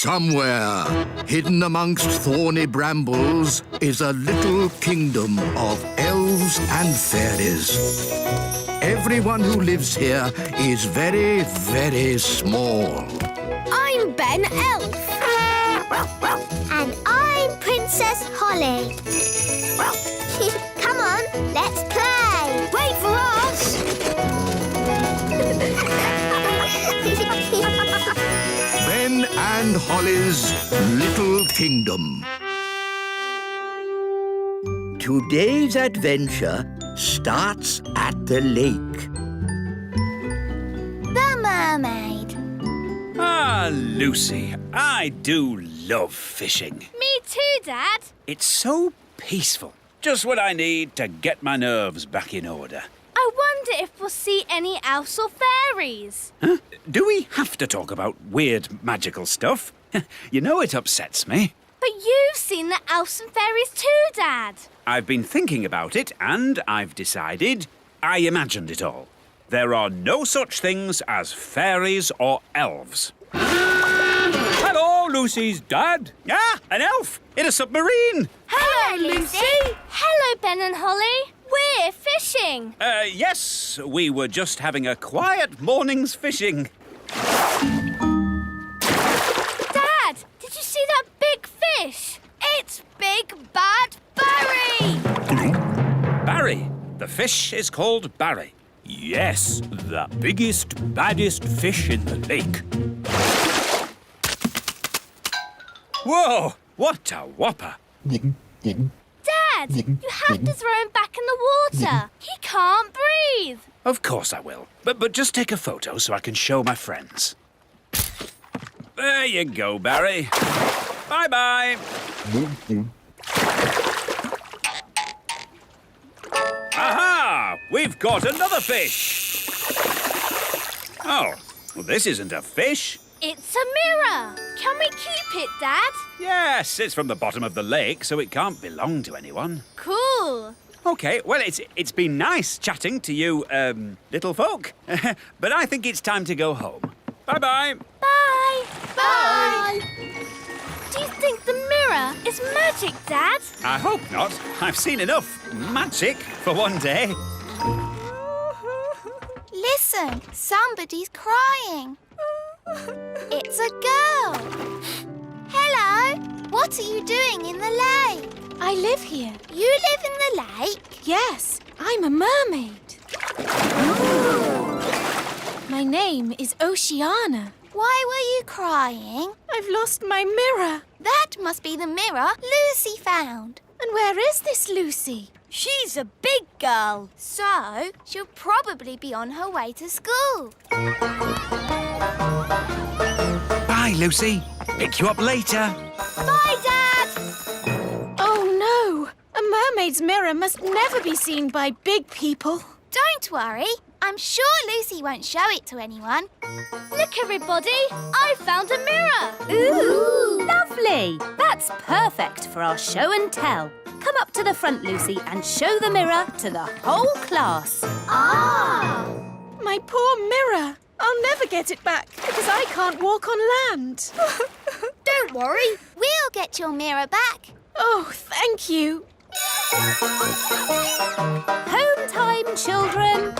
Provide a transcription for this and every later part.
Somewhere, hidden amongst thorny brambles, is a little kingdom of elves and fairies. Everyone who lives here is very, very small. I'm Ben Elf. And I'm Princess Holly. Come on, let's play. Wait for us. Ben and Holly's Little Kingdom. Today's adventure starts at the lake. The Mermaid. Ah, Lucy, I do love fishing. Me too, Dad. It's so peaceful. Just what I need to get my nerves back in order. I wonder if we'll see any elves or fairies. Huh? Do we have to talk about weird magical stuff? You know it upsets me. But you've seen the elves and fairies too, Dad. I've been thinking about it and I've decided I imagined it all. There are no such things as fairies or elves. Hello, Lucy's dad. Ah, an elf in a submarine. Hello, Lucy. Hello, Ben and Holly. We're fishing. Yes, we were just having a quiet morning's fishing. Dad, did you see that big fish? It's Big Bad Barry. Barry. The fish is called Barry. Yes, the biggest, baddest fish in the lake. Whoa, what a whopper. Dad, you have to throw him back in the water. He can't breathe. Of course I will. But just take a photo so I can show my friends. There you go, Barry. Bye-bye. Aha! We've got another fish. Oh, well, this isn't a fish. It's a mirror. Can we keep it, Dad? Yes, it's from the bottom of the lake, so it can't belong to anyone. Cool. OK, well, it's been nice chatting to you, little folk. But I think it's time to go home. Bye-bye. Bye. Bye. Do you think the mirror is magic, Dad? I hope not. I've seen enough magic for one day. Listen, somebody's crying. It's a girl. Hello. What are you doing in the lake? I live here. You live in the lake? Yes, I'm a mermaid. My name is Oceana. Why were you crying? I've lost my mirror. That must be the mirror Lucy found. And where is this Lucy? She's a big girl. So, she'll probably be on her way to school. Bye, Lucy. Pick you up later. Bye, Dad. Oh, no. A mermaid's mirror must never be seen by big people. Don't worry. I'm sure Lucy won't show it to anyone. Look, everybody. I found a mirror. Ooh, lovely. That's perfect for our show and tell. Come up to the front, Lucy, and show the mirror to the whole class. Ah! My poor mirror. I'll never get it back because I can't walk on land. Don't worry. We'll get your mirror back. Oh, thank you. Home time, children.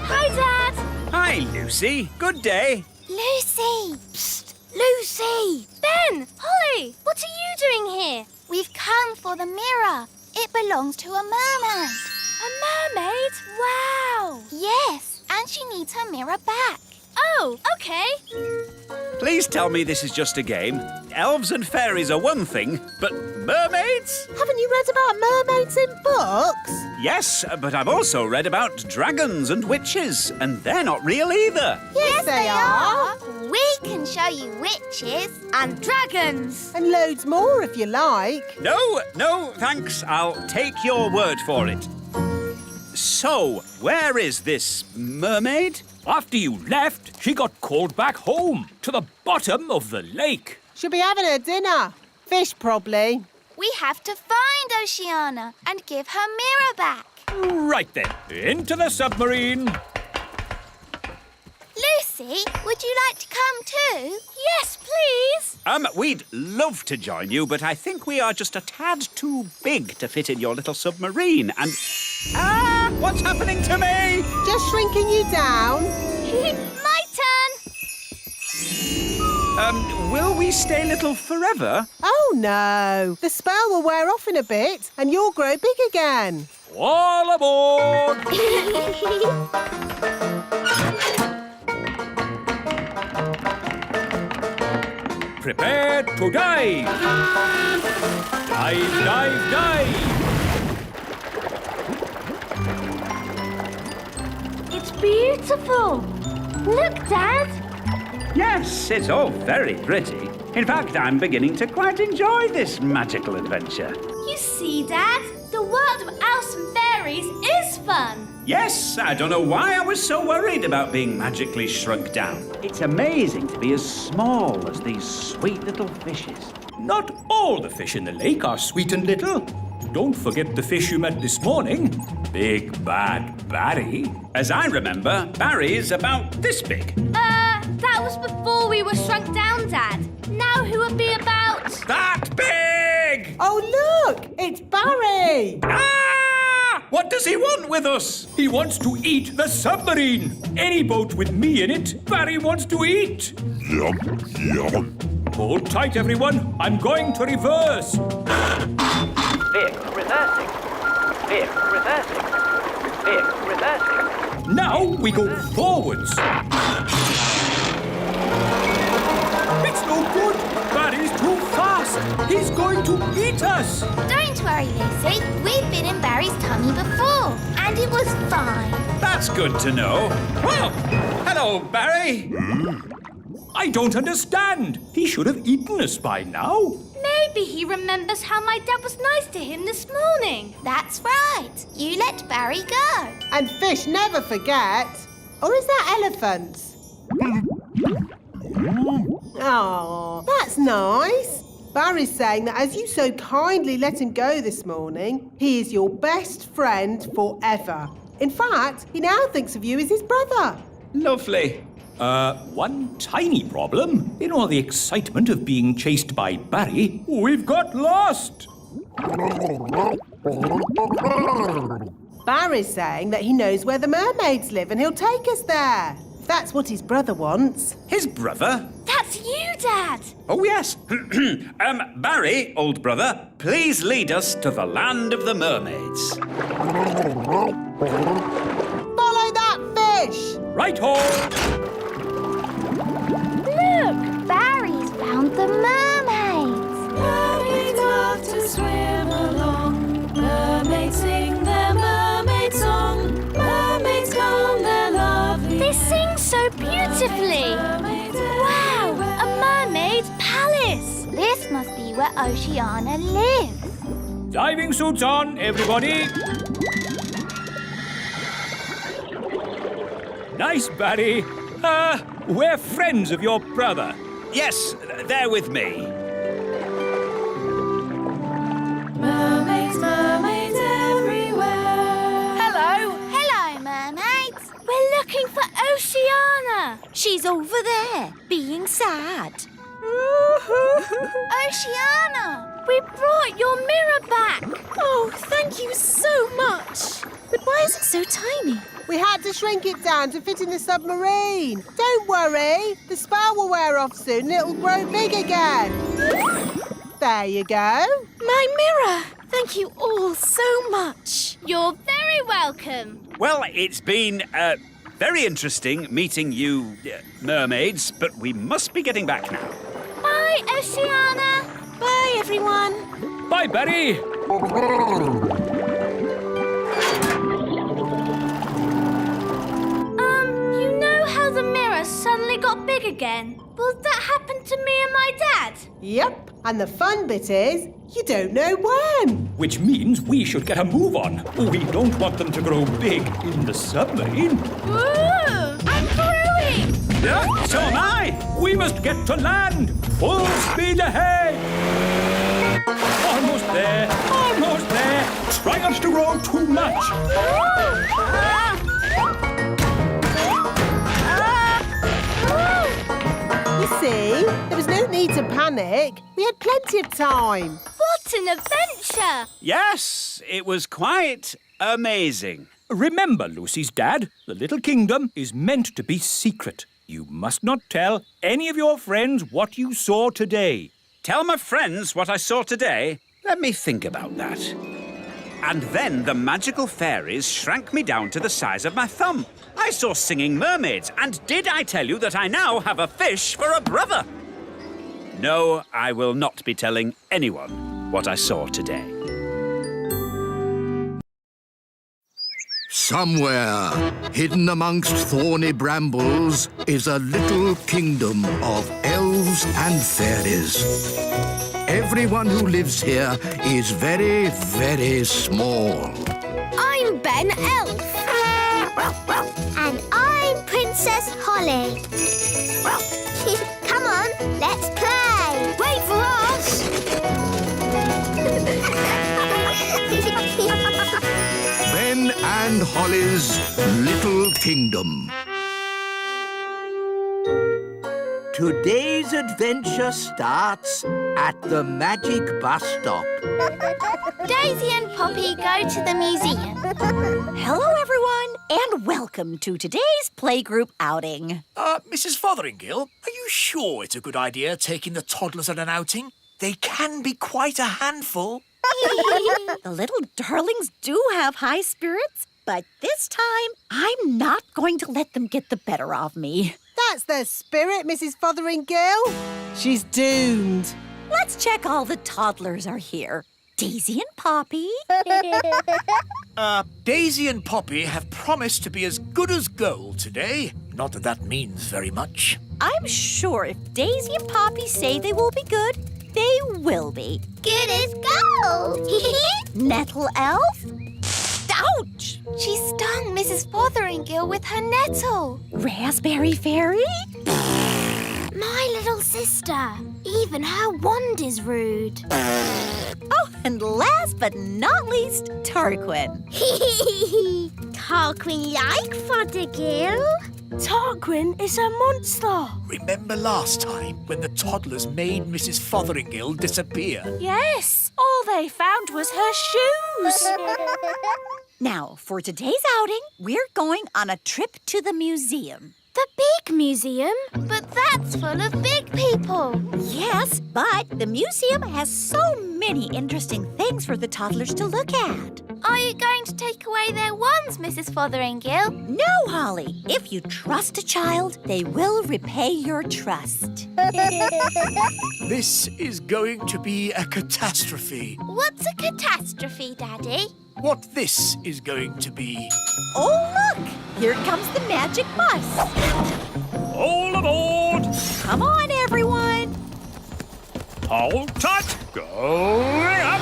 Hi, Dad. Hi, Lucy. Good day. Lucy! Psst! Lucy! Ben, Holly, what are you doing here? We've come for the mirror. It belongs to a mermaid. A mermaid? Wow. Yes, and she needs her mirror back. Oh, OK. Please tell me this is just a game. Elves and fairies are one thing, but mermaids? Haven't you read about mermaids in books? Yes, but I've also read about dragons and witches, and they're not real either. Yes, they are. We can show you witches and dragons. And loads more if you like. No, thanks. I'll take your word for it. So, where is this mermaid? After you left, she got called back home to the bottom of the lake. She'll be having her dinner. Fish, probably. We have to find Oceana and give her mirror back. Right then, into the submarine. Lucy! Lucy, would you like to come too? Yes, please. We'd love to join you, but I think we are just a tad too big to fit in your little submarine. And... what's happening to me? Just shrinking you down. My turn. Will we stay little forever? Oh, no. The spell will wear off in a bit and you'll grow big again. All aboard! Prepare to dive! Dive, dive, dive! It's beautiful. Look, Dad. Yes, it's all very pretty. In fact, I'm beginning to quite enjoy this magical adventure. You see, Dad, the world of elves and fairies is fun. Yes, I don't know why I was so worried about being magically shrunk down. It's amazing to be as small as these sweet little fishes. Not all the fish in the lake are sweet and little. Don't forget the fish you met this morning. Big Bad Barry. As I remember, Barry's about this big. That was before we were shrunk down, Dad. Now who would be about... That big! Oh, look! It's Barry! Ah! What does he want with us? He wants to eat the submarine. Any boat with me in it, Barry wants to eat. Yum, yum. Hold tight, everyone. I'm going to reverse. Vehicle reversing. Vehicle reversing. Vehicle reversing. Now we go forwards. It's no good. Barry's too fast. He's going to eat us. Don't worry, Lucy. We've been in Barry's tummy before, and it was fine. That's good to know. Well, hello, Barry. I don't understand. He should have eaten us by now. Maybe he remembers how my dad was nice to him this morning. That's right. You let Barry go. And fish never forget. Or is that elephants? Oh, that's nice. Barry's saying that as you so kindly let him go this morning, he is your best friend forever. In fact, he now thinks of you as his brother. Lovely. One tiny problem. In all the excitement of being chased by Barry, we've got lost. Barry's saying that he knows where the mermaids live and he'll take us there. If that's what his brother wants. His brother? That's you, Dad. Oh, yes. Barry, old brother, please lead us to the land of the mermaids. Follow that fish! Right-ho! Look, Barry's found the mermaids. Mermaids love to swim along. Mermaids sing their mermaid song. Mermaids come, they're lovely. They sing so beautifully. Wow, a mermaid's palace. This must be where Oceana lives. Diving suits on, everybody. Nice, Barry. We're friends of your brother. Yes, they're with me. Mermaids, mermaids everywhere. Hello. Hello, mermaids. We're looking for Oceana. She's over there, being sad. Oceana. We brought your mirror back. Oh, thank you so much. But why is it so tiny? We had to shrink it down to fit in the submarine. Don't worry. The spell will wear off soon and it'll grow big again. There you go. My mirror. Thank you all so much. You're very welcome. Well, it's been very interesting meeting you, mermaids, but we must be getting back now. Bye, Oceana. Bye, everyone. Bye, Barry. You know how the mirror suddenly got big again? Will that happen to me and my dad? Yep. And the fun bit is, you don't know when. Which means we should get a move on. We don't want them to grow big in the submarine. Ooh, I'm growing. Yeah, so am I. We must get to land. Full speed ahead. Almost there. Almost there. Try not to grow too much. Lucy, there was no need to panic. We had plenty of time. What an adventure! Yes, it was quite amazing. Remember, Lucy's dad, the little kingdom is meant to be secret. You must not tell any of your friends what you saw today. Tell my friends what I saw today? Let me think about that. And then the magical fairies shrank me down to the size of my thumb. I saw singing mermaids, and did I tell you that I now have a fish for a brother? No, I will not be telling anyone what I saw today. Somewhere, hidden amongst thorny brambles, is a little kingdom of elves and fairies. Everyone who lives here is very, very small. I'm Ben Elf. And I'm Princess Holly. Come on, let's play. Wait for us! Ben and Holly's Little Kingdom. Today's adventure starts at the magic bus stop. Daisy and Poppy go to the museum. Hello, everyone, and welcome to today's playgroup outing. Mrs Fotheringill, are you sure it's a good idea taking the toddlers on an outing? They can be quite a handful. The little darlings do have high spirits, but this time I'm not going to let them get the better of me. That's their spirit, Mrs Fotheringill. She's doomed. Let's check all the toddlers are here. Daisy and Poppy. Daisy and Poppy have promised to be as good as gold today. Not that that means very much. I'm sure if Daisy and Poppy say they will be good, they will be. Good as gold. Nettle elf? Ouch! She stung Mrs Fotheringill with her nettle. Raspberry fairy? My little sister. Even her wand is rude. Oh, and last but not least, Tarquin. Tarquin like Fotheringill. Tarquin is a monster. Remember last time when the toddlers made Mrs Fotheringill disappear? Yes, all they found was her shoes. Now, for today's outing, we're going on a trip to the museum. The big museum? But that's full of big people. Yes, but the museum has so many interesting things for the toddlers to look at. Are you going to take away their wands, Mrs Fotheringill? No, Holly. If you trust a child, they will repay your trust. This is going to be a catastrophe. What's a catastrophe, Daddy? What this is going to be. Oh, look! Here comes the magic bus. All aboard! Come on, everyone. Hold tight! Going up!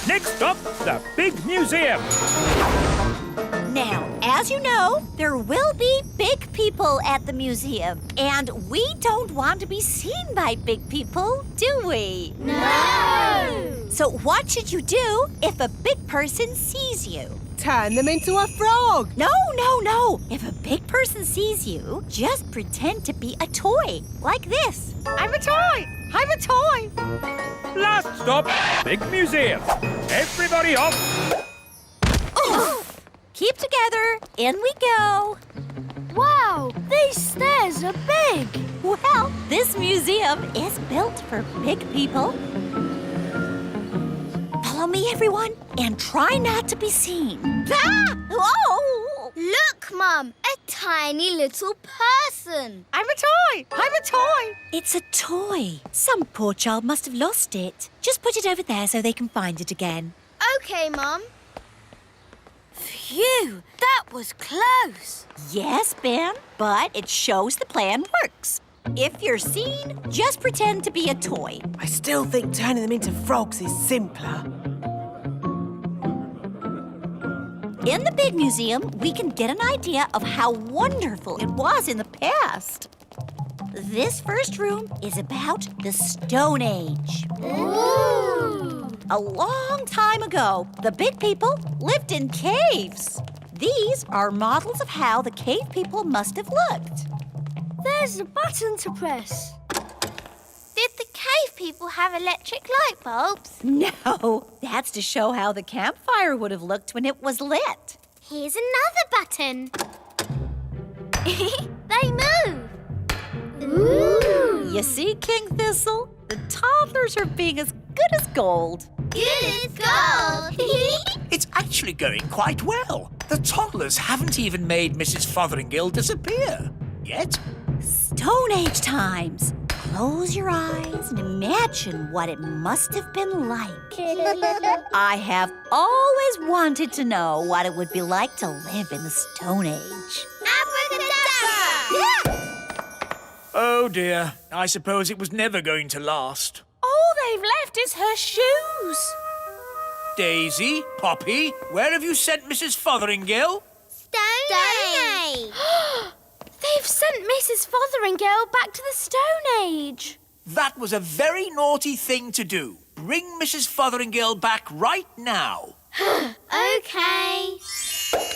Next stop, the big museum. Now, as you know, there will be big people at the museum. And we don't want to be seen by big people, do we? No! So what should you do if a big person sees you? Turn them into a frog. No. If a big person sees you, just pretend to be a toy, like this. I'm a toy. I'm a toy. Last stop, big museum. Everybody off. Keep together. In we go. Wow, these stairs are big. Well, this museum is built for big people. Follow me, everyone, and try not to be seen. Ah! Oh! Look, Mum, a tiny little person. I'm a toy. I'm a toy. It's a toy. Some poor child must have lost it. Just put it over there so they can find it again. Okay, Mum. Phew, that was close. Yes, Ben, but it shows the plan works. If you're seen, just pretend to be a toy. I still think turning them into frogs is simpler. In the big museum, we can get an idea of how wonderful it was in the past. This first room is about the Stone Age. Ooh! A long time ago, the big people lived in caves. These are models of how the cave people must have looked. There's a button to press. Did the cave people have electric light bulbs? No, that's to show how the campfire would have looked when it was lit. Here's another button. They move. Ooh. You see, King Thistle? The toddlers are being as good as gold. Good as gold. It's actually going quite well. The toddlers haven't even made Mrs Fotheringill disappear. Yet. Stone Age times. Close your eyes and imagine what it must have been like. I have always wanted to know what it would be like to live in the Stone Age. Abracadabra! Oh dear, I suppose it was never going to last. All they've left is her shoes. Daisy, Poppy, where have you sent Mrs Fotheringill? Stone Age. They've sent Mrs Fotheringill back to the Stone Age. That was a very naughty thing to do. Bring Mrs Fotheringill back right now. Okay.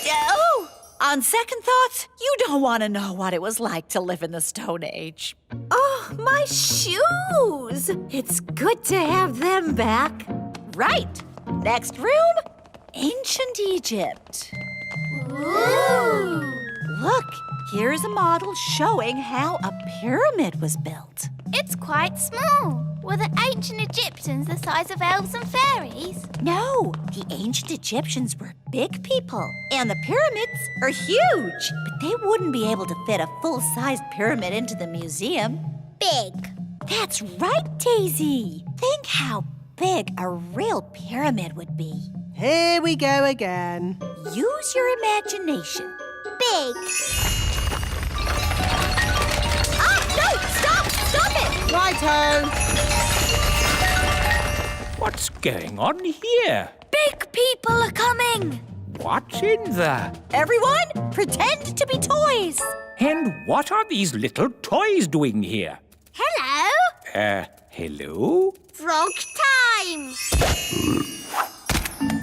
Oh! On second thoughts, you don't want to know what it was like to live in the Stone Age. Oh, my shoes! It's good to have them back. Right. Next room, Ancient Egypt. Ooh. Look, here's a model showing how a pyramid was built. It's quite small. Were the ancient Egyptians the size of elves and fairies? No, the ancient Egyptians were big people, and the pyramids are huge. But they wouldn't be able to fit a full-sized pyramid into the museum. Big. That's right, Daisy. Think how big a real pyramid would be. Here we go again. Use your imagination. Big. No! Stop! Stop it! Righto. What's going on here? Big people are coming. What's in there? Everyone, pretend to be toys. And what are these little toys doing here? Hello. Hello? Frog time.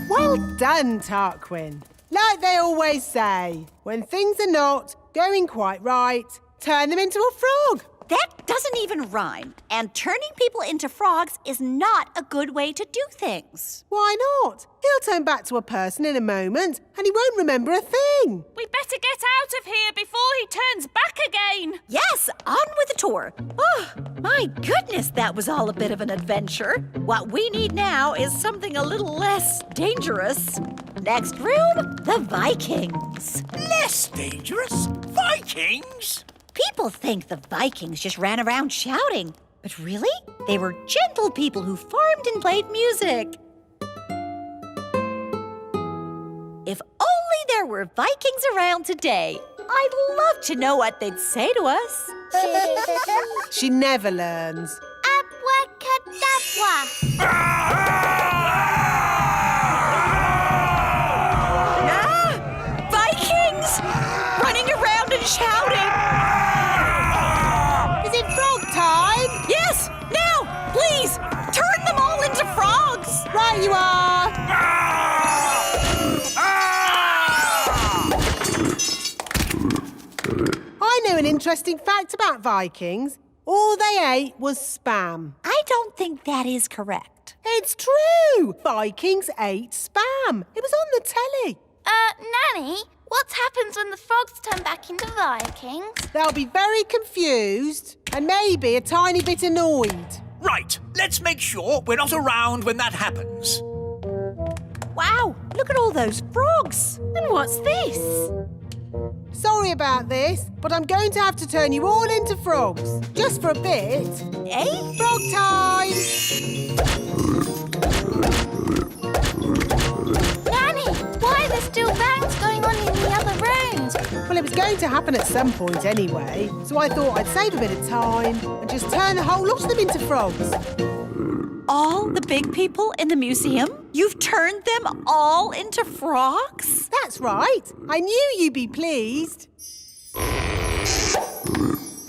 Well done, Tarquin. Like they always say, when things are not going quite right, turn them into a frog. That doesn't even rhyme. And turning people into frogs is not a good way to do things. Why not? He'll turn back to a person in a moment and he won't remember a thing. We better get out of here before he turns back again. Yes, on with the tour. Oh, my goodness, that was all a bit of an adventure. What we need now is something a little less dangerous. Next room, the Vikings. Less dangerous? Vikings? People think the Vikings just ran around shouting. But really, they were gentle people who farmed and played music. If only there were Vikings around today. I'd love to know what they'd say to us. She never learns. Abracadabra. Vikings! Running around and shouting. Is it frog time? Yes, now, please, turn them all into frogs. Right you are. I know an interesting fact about Vikings. All they ate was spam. I don't think that is correct. It's true. Vikings ate spam. It was on the telly. Nanny, what happens when the frogs turn back into Vikings? They'll be very confused and maybe a tiny bit annoyed. Right, let's make sure we're not around when that happens. Wow, look at all those frogs. And what's this? Sorry about this, but I'm going to have to turn you all into frogs. Just for a bit. Eh? Frog time! Nanny, why are there still bangs going on in the other rooms? Well, it was going to happen at some point anyway, so I thought I'd save a bit of time and just turn the whole lot of them into frogs. All the big people in the museum? You've turned them all into frogs? That's right. I knew you'd be pleased.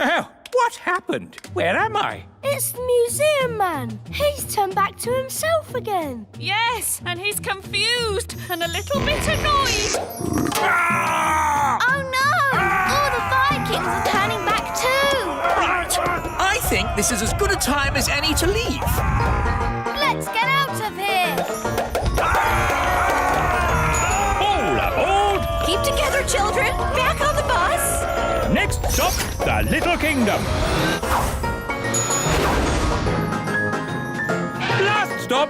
Oh, what happened? Where am I? It's the museum man. He's turned back to himself again. Yes, and he's confused and a little bit annoyed. Oh no! All the Vikings are turning back too! this is as good a time as any to leave. Let's get out of here. All aboard! Keep together, children. Back on the bus. Next stop, the Little Kingdom. Last stop.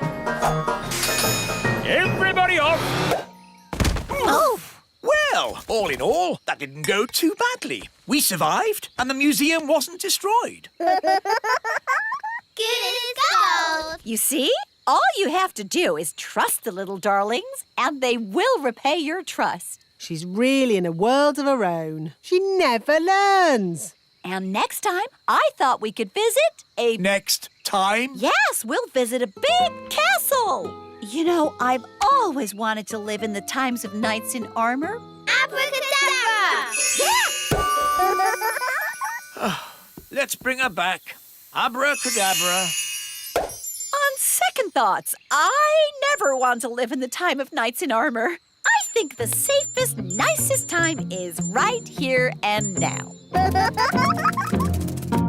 Everybody off. Oh! Well, all in all, that didn't go too badly. We survived, and the museum wasn't destroyed. Good as gold. You see? All you have to do is trust the little darlings, and they will repay your trust. She's really in a world of her own. She never learns. And next time, I thought we could visit a... Next time? Yes, we'll visit a big castle. You know, I've always wanted to live in the times of knights in armor. Abracadabra! Let's bring her back. Abracadabra. On second thoughts, I never want to live in the time of knights in armor. I think the safest, nicest time is right here and now.